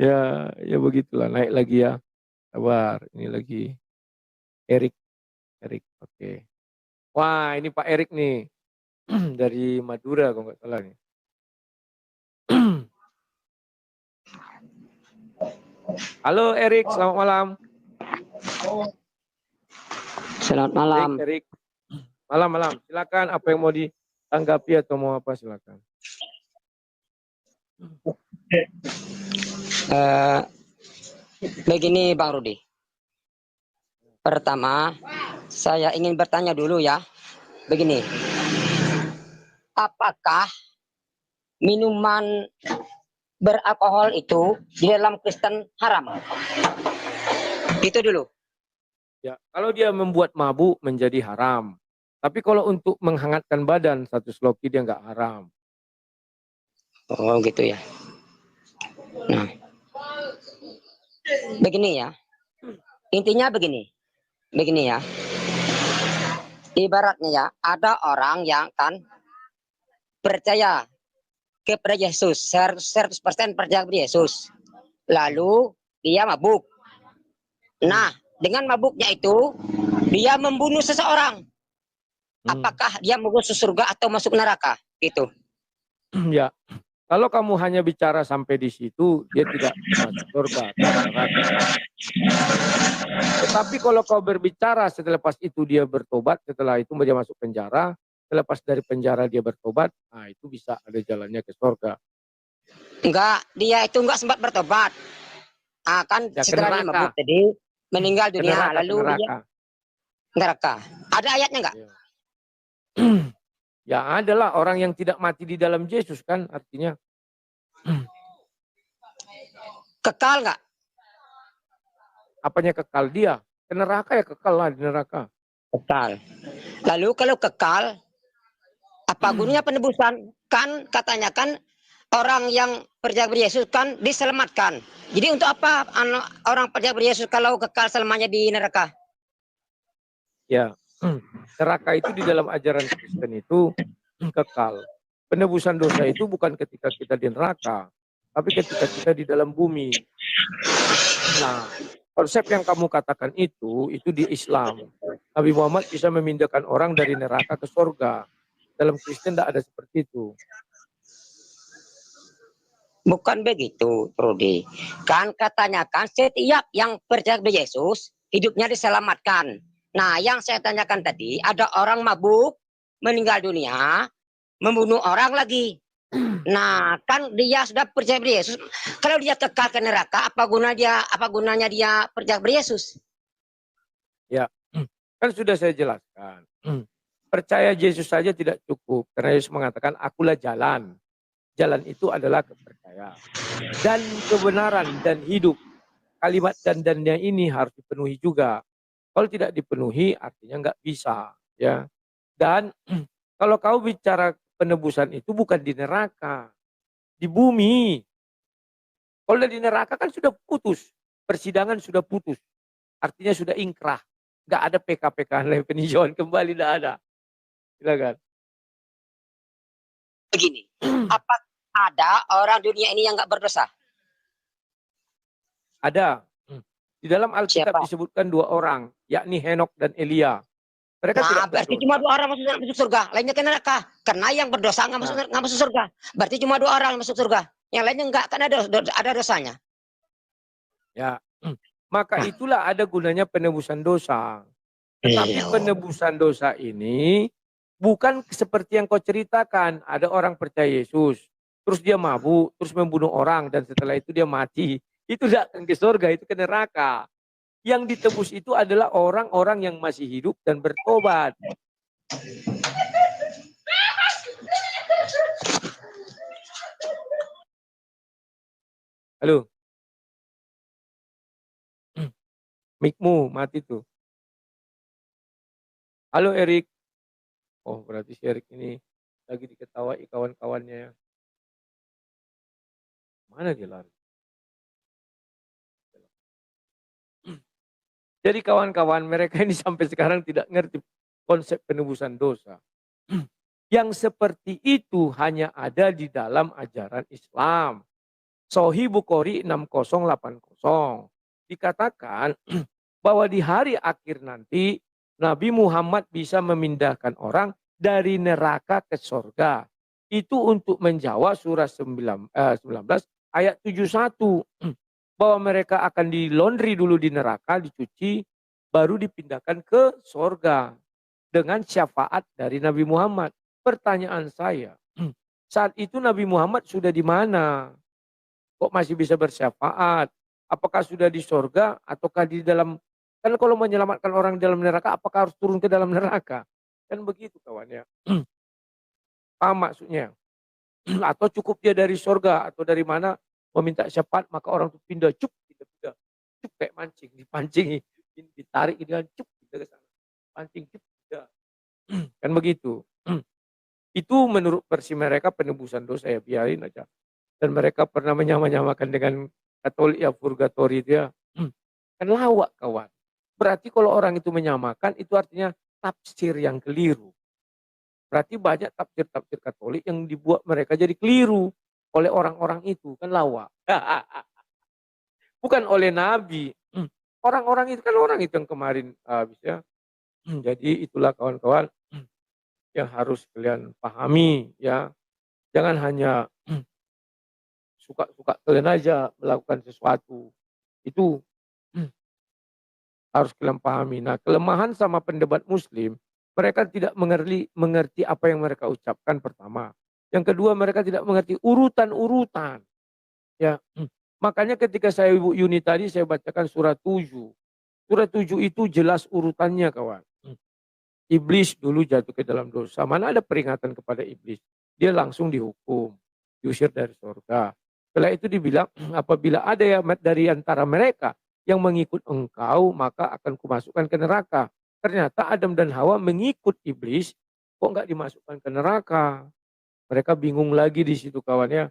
Ya begitulah, naik lagi ya. Sabar, ini lagi Erik, Erik, oke. Wah, ini Pak Erik nih, dari Madura kalau nggak salah nih. Halo Erik, selamat malam. Selamat malam. Erik, malam. Silakan, apa yang mau ditanggapi atau mau apa, silakan. Begini Bang Rudi. Pertama, saya ingin bertanya dulu ya. Begini, apakah minuman beralkohol itu di dalam Kristen haram? Itu dulu. Ya, kalau dia membuat mabuk menjadi haram. Tapi kalau untuk menghangatkan badan satu sloki dia nggak haram. Oh gitu ya. Nah, begini ya. Intinya begini. Begini ya. Ibaratnya ya, ada orang yang kan percaya kepada Yesus, 100% percaya kepada Yesus. Lalu dia mabuk. Nah, dengan mabuknya itu dia membunuh seseorang. Apakah dia masuk surga atau masuk neraka? Itu. Ya, kalau kamu hanya bicara sampai di situ, dia tidak masuk surga atau neraka. Tetapi kalau kau berbicara selepas itu dia bertobat, setelah itu dia masuk penjara, selepas dari penjara dia bertobat, nah itu bisa ada jalannya ke surga. Enggak, dia itu enggak sempat bertobat. Kan Ya, setelah dia mabuk tadi meninggal dunia, lalu dia neraka. Ada ayatnya enggak? Ya. Ya adalah orang yang tidak mati di dalam Yesus kan artinya. Kekal enggak? Apanya kekal dia? Ke neraka ya kekal lah di neraka. Kekal. Lalu kalau kekal, apa gunanya penebusan? Kan katanya kan orang yang percaya kepada Yesus kan diselamatkan. Jadi untuk apa orang percaya kepada Yesus kalau kekal selamanya di neraka? Ya, neraka itu di dalam ajaran Kristen itu kekal. Penebusan dosa itu bukan ketika kita di neraka, tapi ketika kita di dalam bumi. Nah, konsep yang kamu katakan itu di Islam. Nabi Muhammad bisa memindahkan orang dari neraka ke surga. Dalam Kristen tidak ada seperti itu. Bukan begitu, Rudi. Kan katanya kan setiap yang percaya kepada Yesus, hidupnya diselamatkan. Nah, yang saya tanyakan tadi, ada orang mabuk, meninggal dunia, membunuh orang lagi. Nah, kan dia sudah percaya kepada Yesus. Kalau dia kekal ke neraka, apa gunanya dia percaya kepada Yesus? Ya, kan sudah saya jelaskan. Percaya Yesus saja tidak cukup. Karena Yesus mengatakan, akulah jalan. Jalan itu adalah kepercayaan. Dan kebenaran dan hidup. Kalimat dan-dannya ini harus dipenuhi juga. Kalau tidak dipenuhi artinya nggak bisa. Ya. Dan kalau kau bicara penebusan itu bukan di neraka. Di bumi. Kalau di neraka kan sudah putus. Persidangan sudah putus. Artinya sudah ingkrah. Nggak ada PK-PK lain peninjauan kembali, tidak ada. Silakan. Begini, apa ada orang dunia ini yang nggak berdosa? Ada. Di dalam Alkitab disebutkan 2 orang, yakni Henok dan Elia. Mereka tidak berarti berdosa. cuma 2 orang masuk surga, lainnya ke neraka. Karena yang berdosa nggak masuk surga. Berarti cuma 2 orang masuk surga. Yang lainnya enggak, kan ada dosanya. Ya, maka itulah ada gunanya penebusan dosa. Tetapi penebusan dosa ini bukan seperti yang kau ceritakan. Ada orang percaya Yesus, terus dia mabuk, terus membunuh orang, dan setelah itu dia mati. Itu tidak akan ke surga, itu ke neraka. Yang ditebus itu adalah orang-orang yang masih hidup dan bertobat. Halo? Mikmu mati tuh. Halo Erik. Oh berarti si Erik ini lagi diketawai kawan-kawannya. Mana dia lari? Jadi kawan-kawan mereka ini sampai sekarang tidak ngerti konsep penebusan dosa. Yang seperti itu hanya ada di dalam ajaran Islam. Sahih Bukhari 6080. Dikatakan bahwa di hari akhir nanti Nabi Muhammad bisa memindahkan orang dari neraka ke surga. Itu untuk menjawab surah 19 ayat 71. Bahwa mereka akan di laundry dulu di neraka, dicuci, baru dipindahkan ke surga dengan syafaat dari Nabi Muhammad. Pertanyaan saya, saat itu Nabi Muhammad sudah di mana? Kok masih bisa bersyafaat? Apakah sudah di surga ataukah di dalam, kan kalau menyelamatkan orang di dalam neraka apakah harus turun ke dalam neraka? Kan begitu kawan ya. Paham maksudnya? Atau cukup dia dari surga atau dari mana meminta syafaat maka orang itu pindah pindah, cup kayak mancing, dipancing, ditarik gitu kan, cup pindah ke sana. Pancing cup pindah. Kan begitu. Itu menurut versi mereka penebusan dosa ya biarin aja. Dan mereka pernah menyamakan dengan Katolik ya purgatori dia. Kan lawak kawan. Berarti kalau orang itu menyamakan itu artinya tafsir yang keliru. Berarti banyak tafsir-tafsir Katolik yang dibuat mereka jadi keliru oleh orang-orang itu. Kan lawak. Bukan oleh Nabi. Orang-orang itu kan orang itu yang kemarin habis ya. Jadi itulah kawan-kawan yang harus kalian pahami ya. Jangan hanya suka-suka kalian aja melakukan sesuatu. Itu harus kalian pahami. Nah, kelemahan sama pendebat muslim, mereka tidak mengerti apa yang mereka ucapkan pertama. Yang kedua, mereka tidak mengerti urutan-urutan. Ya. Makanya ketika saya Ibu Yuni tadi saya bacakan surah 7. Surah 7 itu jelas urutannya kawan. Iblis dulu jatuh ke dalam dosa. Mana ada peringatan kepada iblis? Dia langsung dihukum, diusir dari surga. Setelah itu dibilang, apabila ada yang dari antara mereka yang mengikut engkau, maka akan kumasukkan ke neraka. Ternyata Adam dan Hawa mengikut iblis, kok nggak dimasukkan ke neraka? Mereka bingung lagi di situ kawannya.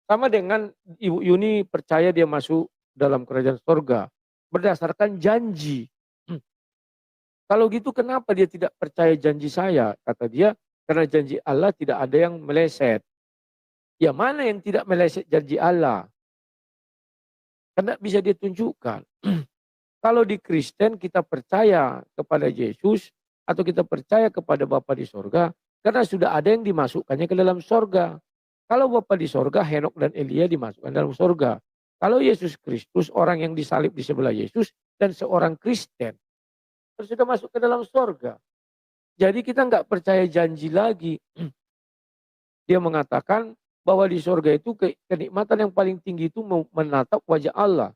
Sama dengan Ibu Yuni percaya dia masuk dalam kerajaan surga berdasarkan janji. Kalau gitu kenapa dia tidak percaya janji saya? Kata dia, karena janji Allah tidak ada yang meleset. Ya mana yang tidak meleset janji Allah? Karena bisa dia tunjukkan. Kalau di Kristen kita percaya kepada Yesus atau kita percaya kepada Bapa di sorga, karena sudah ada yang dimasukkannya ke dalam sorga. Kalau Bapa di sorga, Henok dan Elia dimasukkan dalam sorga. Kalau Yesus Kristus, orang yang disalib di sebelah Yesus, dan seorang Kristen, sudah masuk ke dalam sorga. Jadi kita nggak percaya janji lagi. Dia mengatakan bahwa di sorga itu kenikmatan yang paling tinggi itu menatap wajah Allah.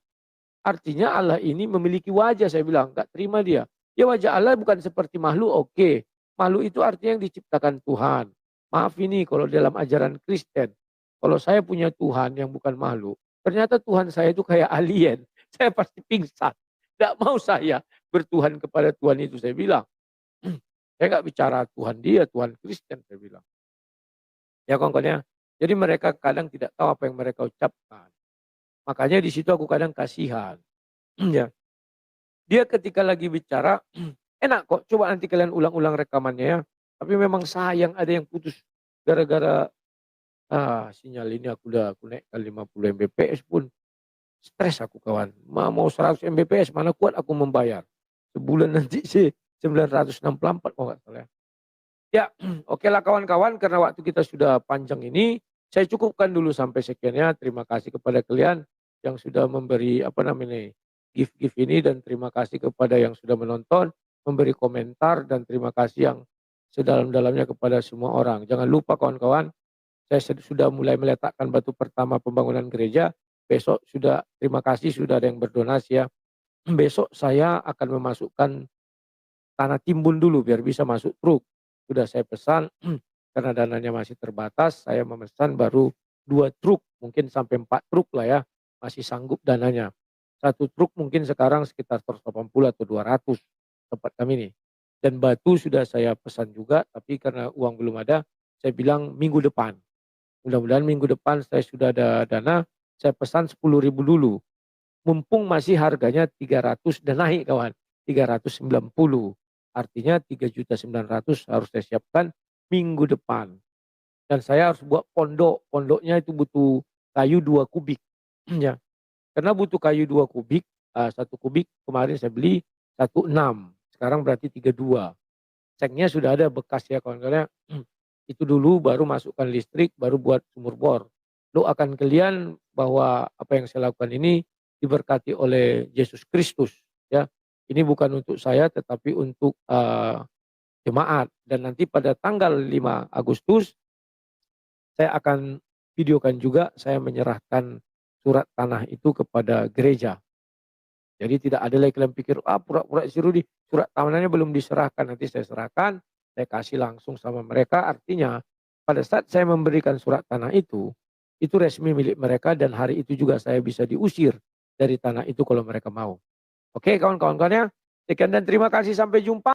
Artinya Allah ini memiliki wajah, saya bilang, nggak terima dia. Ya wajah Allah bukan seperti makhluk, oke. Makhluk itu artinya yang diciptakan Tuhan. Maaf ini kalau dalam ajaran Kristen, kalau saya punya Tuhan yang bukan makhluk, ternyata Tuhan saya itu kayak alien. Saya pasti pingsan. Tidak mau saya bertuhan kepada Tuhan itu, saya bilang. Saya nggak bicara Tuhan dia, Tuhan Kristen, saya bilang. Ya kawan-kawan ya. Jadi mereka kadang tidak tahu apa yang mereka ucapkan. Makanya di situ aku kadang kasihan. Ya. Dia ketika lagi bicara, enak kok. Coba nanti kalian ulang-ulang rekamannya ya. Tapi memang sayang ada yang putus gara-gara sinyal ini aku naikkan 50 Mbps pun stres aku kawan. Mau 100 Mbps mana kuat aku membayar. Sebulan nanti sih 964 kalau nggak salah. Ya, oke lah kawan-kawan karena waktu kita sudah panjang ini, saya cukupkan dulu sampai sekiannya. Terima kasih kepada kalian yang sudah memberi apa namanya gift-gift ini dan terima kasih kepada yang sudah menonton, memberi komentar dan terima kasih yang sedalam-dalamnya kepada semua orang. Jangan lupa kawan-kawan, saya sudah mulai meletakkan batu pertama pembangunan gereja. Besok sudah terima kasih sudah ada yang berdonasi ya. Besok saya akan memasukkan tanah timbun dulu biar bisa masuk truk. Sudah saya pesan karena dananya masih terbatas, saya memesan baru 2 truk, mungkin sampai 4 truk lah ya, masih sanggup dananya. 1 truk mungkin sekarang sekitar 180 atau 200 tempat kami nih. Dan batu sudah saya pesan juga, tapi karena uang belum ada, saya bilang minggu depan. Mudah-mudahan minggu depan saya sudah ada dana, saya pesan 10.000 dulu. Mumpung masih harganya 300 dan naik kawan, 390. Artinya 3.900.000 harus saya siapkan minggu depan. Dan saya harus buat pondok. Pondoknya itu butuh kayu 2 kubik. Ya, karena butuh kayu 2 kubik, 1 kubik kemarin saya beli 1,6, sekarang berarti 32. Ceknya sudah ada bekas ya kawan-kawan ya. Itu dulu baru masukkan listrik, baru buat sumur bor. Lo akan kelihatan bahwa apa yang saya lakukan ini diberkati oleh Yesus Kristus ya. Ini bukan untuk saya tetapi untuk jemaat, dan nanti pada tanggal 5 Agustus saya akan videokan juga saya menyerahkan surat tanah itu kepada gereja. Jadi tidak ada lagi kalian pikir, pura-pura si Rudi surat tanahnya belum diserahkan, nanti saya serahkan, saya kasih langsung sama mereka. Artinya pada saat saya memberikan surat tanah itu resmi milik mereka, dan hari itu juga saya bisa diusir dari tanah itu kalau mereka mau. Oke kawan-kawan ya, sekian dan terima kasih, sampai jumpa.